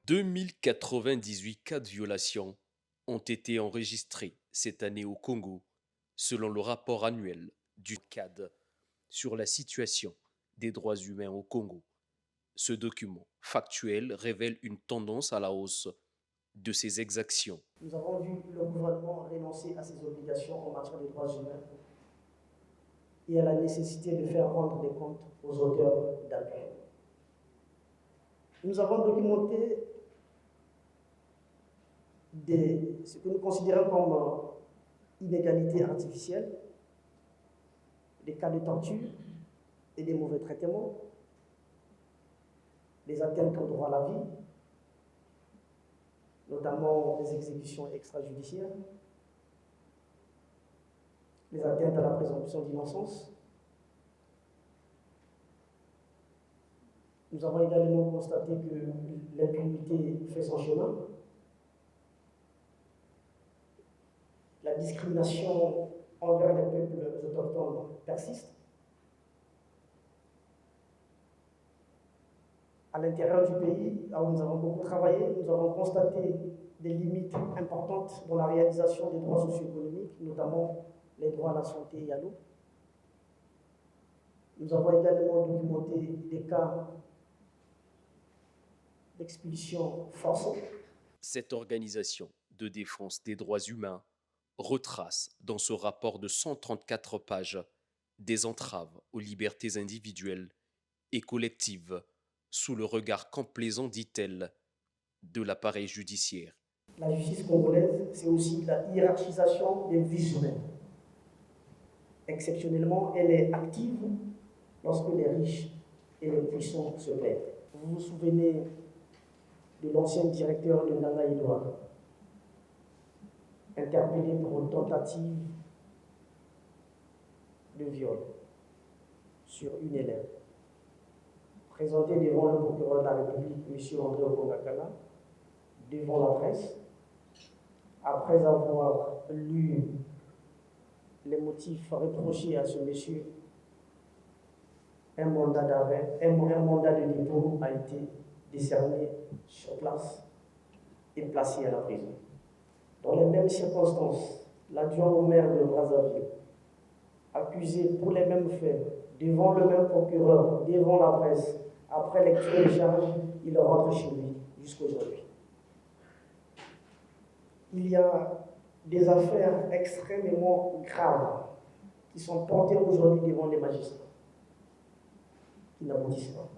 2098 cas de violations ont été enregistrés cette année au Congo, selon le rapport annuel du CAD sur la situation des droits humains au Congo. Ce document factuel révèle une tendance à la hausse de ces exactions. Nous avons vu le gouvernement renoncer à ses obligations en matière de droits humains et à la nécessité de faire rendre des comptes aux auteurs d'abus. Nous avons documenté ce que nous considérons comme inégalité artificielle, des cas de torture et des mauvais traitements, les atteintes au droit à la vie, notamment les exécutions extrajudiciaires, les atteintes à la présomption d'innocence. Nous avons également constaté que l'impunité fait son chemin. La discrimination envers les peuples autochtones persiste. À l'intérieur du pays, là où nous avons beaucoup travaillé, nous avons constaté des limites importantes dans la réalisation des droits socio-économiques, notamment les droits à la santé et à l'eau. Nous avons également documenté des cas d'expulsion forcée. Cette organisation de défense des droits humains retrace dans ce rapport de 134 pages des entraves aux libertés individuelles et collectives sous le regard complaisant, dit-elle, de l'appareil judiciaire. La justice congolaise, c'est aussi la hiérarchisation des vies humaines. Exceptionnellement, elle est active lorsque les riches et les puissants se plaident. Vous vous souvenez de l'ancien directeur de Nanga Iloa, interpellé pour une tentative de viol sur une élève. Présenté devant le procureur de la République, M. André Okongakala, devant la presse, après avoir lu les motifs reprochés à ce monsieur, un mandat d'arrêt, un mandat de dépôt a été décerné sur place et placé à la prison. Dans les mêmes circonstances, l'adjoint au maire de Brazzaville, accusé pour les mêmes faits, devant le même procureur, devant la presse, après lecture des charges, il rentre chez lui jusqu'aujourd'hui. Il y a des affaires extrêmement graves qui sont portées aujourd'hui devant les magistrats, qui n'aboutissent pas.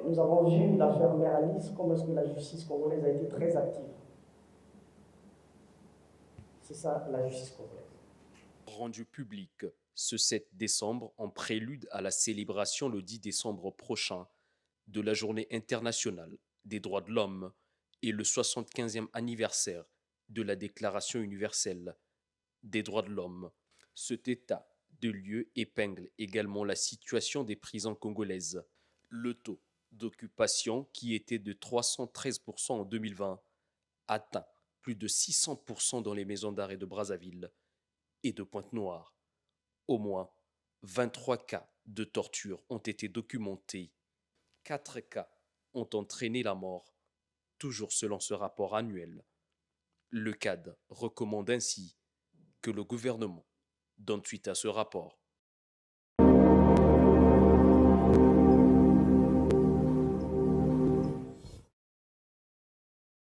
Nous avons vu l'affaire Meralis, comment est-ce que la justice congolaise a été très active. C'est ça la justice congolaise. Rendu public ce 7 décembre en prélude à la célébration le 10 décembre prochain de la Journée internationale des droits de l'homme et le 75e anniversaire de la Déclaration universelle des droits de l'homme. Cet état de lieu épingle également la situation des prisons congolaises. Le taux d'occupation, qui était de 313% en 2020, atteint plus de 600% dans les maisons d'arrêt de Brazzaville et de Pointe-Noire. Au moins 23 cas de torture ont été documentés. 4 cas ont entraîné la mort, toujours selon ce rapport annuel. Le CAD recommande ainsi que le gouvernement donne suite à ce rapport.